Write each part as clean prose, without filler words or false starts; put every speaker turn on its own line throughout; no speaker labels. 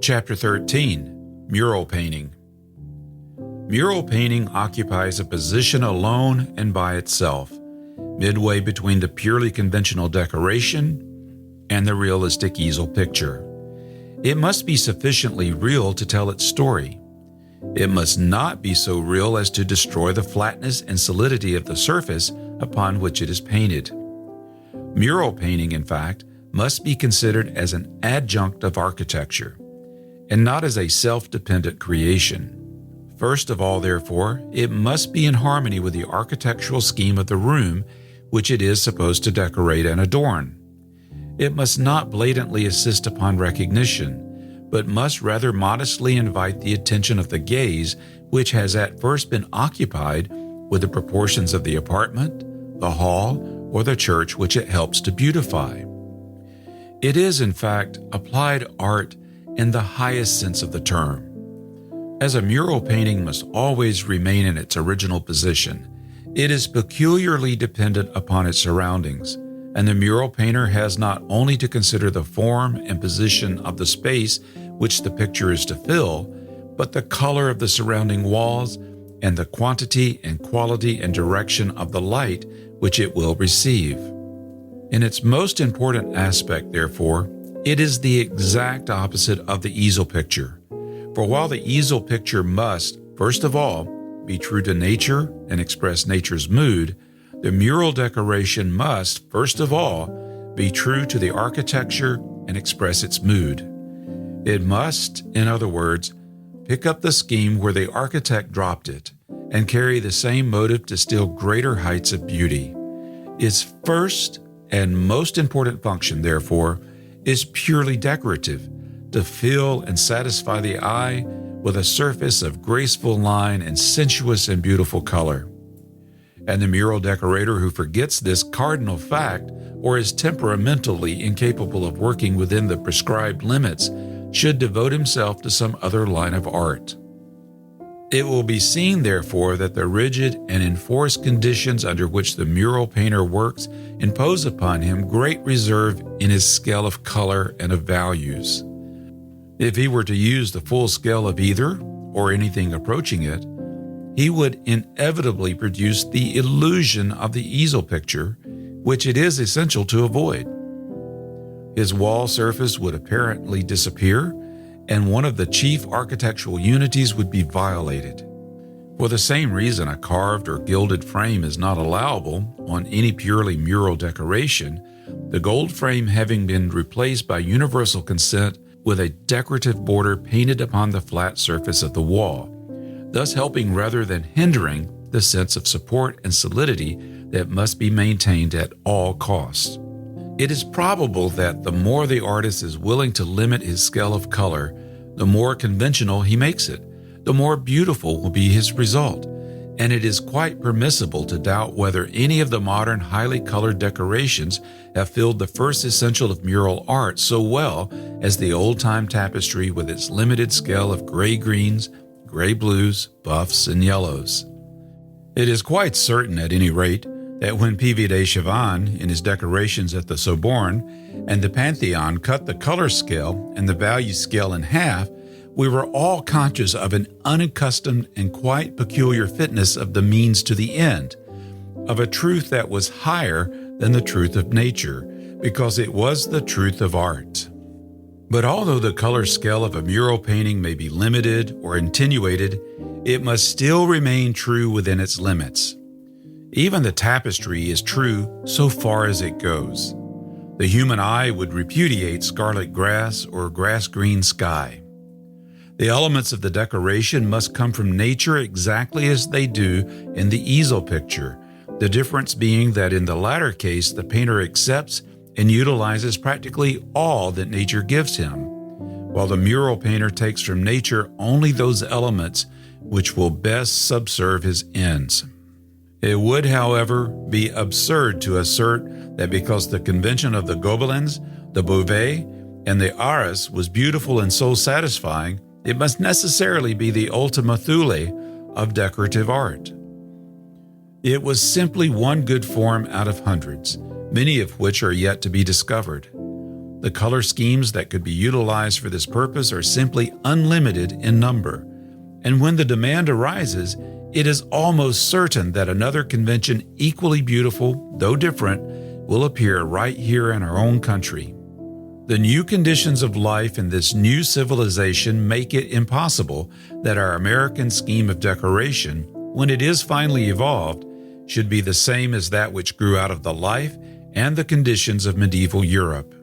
Chapter 13, Mural Painting. Mural painting occupies a position alone and by itself, midway between the purely conventional decoration and the realistic easel picture. It must be sufficiently real to tell its story. It must not be so real as to destroy the flatness and solidity of the surface upon which it is painted. Mural painting, in fact, must be considered as an adjunct of architecture, and not as a self-dependent creation. First of all, therefore, it must be in harmony with the architectural scheme of the room which it is supposed to decorate and adorn. It must not blatantly insist upon recognition, but must rather modestly invite the attention of the gaze which has at first been occupied with the proportions of the apartment, the hall, or the church which it helps to beautify. It is, in fact, applied art in the highest sense of the term. As a mural painting must always remain in its original position, it is peculiarly dependent upon its surroundings, and the mural painter has not only to consider the form and position of the space which the picture is to fill, but the color of the surrounding walls and the quantity and quality and direction of the light which it will receive. In its most important aspect, therefore, it is the exact opposite of the easel picture. For while the easel picture must, first of all, be true to nature and express nature's mood, the mural decoration must, first of all, be true to the architecture and express its mood. It must, in other words, pick up the scheme where the architect dropped it and carry the same motive to still greater heights of beauty. Its first and most important function, therefore, is purely decorative, to fill and satisfy the eye with a surface of graceful line and sensuous and beautiful color. And the mural decorator who forgets this cardinal fact or is temperamentally incapable of working within the prescribed limits should devote himself to some other line of art. It will be seen, therefore, that the rigid and enforced conditions under which the mural painter works impose upon him great reserve in his scale of color and of values. If he were to use the full scale of either, or anything approaching it, he would inevitably produce the illusion of the easel picture, which it is essential to avoid. His wall surface would apparently disappear, and one of the chief architectural unities would be violated. For the same reason, a carved or gilded frame is not allowable on any purely mural decoration, the gold frame having been replaced by universal consent with a decorative border painted upon the flat surface of the wall, thus helping rather than hindering the sense of support and solidity that must be maintained at all costs. It is probable that the more the artist is willing to limit his scale of color, the more conventional he makes it, the more beautiful will be his result, and it is quite permissible to doubt whether any of the modern highly colored decorations have filled the first essential of mural art so well as the old-time tapestry with its limited scale of gray greens, gray blues, buffs, and yellows. It is quite certain, at any rate, that when P.V. de Chavannes, in his decorations at the Sorbonne and the Pantheon, cut the color scale and the value scale in half, we were all conscious of an unaccustomed and quite peculiar fitness of the means to the end, of a truth that was higher than the truth of nature, because it was the truth of art. But although the color scale of a mural painting may be limited or attenuated, it must still remain true within its limits. Even the tapestry is true so far as it goes. The human eye would repudiate scarlet grass or grass-green sky. The elements of the decoration must come from nature exactly as they do in the easel picture, the difference being that in the latter case the painter accepts and utilizes practically all that nature gives him, while the mural painter takes from nature only those elements which will best subserve his ends. It would, however, be absurd to assert that because the convention of the Gobelins, the Beauvais, and the Arras was beautiful and soul-satisfying, it must necessarily be the ultima thule of decorative art. It was simply one good form out of hundreds, many of which are yet to be discovered. The color schemes that could be utilized for this purpose are simply unlimited in number, and when the demand arises, it is almost certain that another convention equally beautiful, though different, will appear right here in our own country. The new conditions of life in this new civilization make it impossible that our American scheme of decoration, when it is finally evolved, should be the same as that which grew out of the life and the conditions of medieval Europe.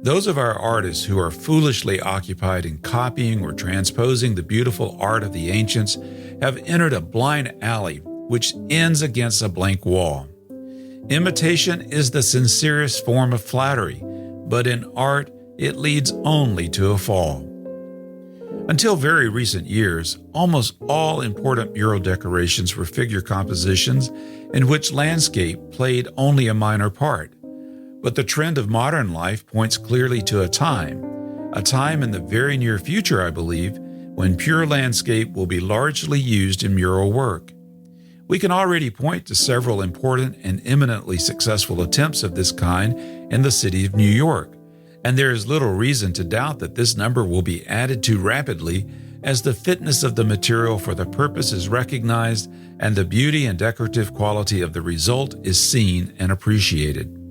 Those of our artists who are foolishly occupied in copying or transposing the beautiful art of the ancients have entered a blind alley which ends against a blank wall. Imitation is the sincerest form of flattery, but in art it leads only to a fall. Until very recent years, almost all important mural decorations were figure compositions in which landscape played only a minor part. But the trend of modern life points clearly to a time in the very near future, I believe, when pure landscape will be largely used in mural work. We can already point to several important and eminently successful attempts of this kind in the city of New York, and there is little reason to doubt that this number will be added to rapidly as the fitness of the material for the purpose is recognized and the beauty and decorative quality of the result is seen and appreciated.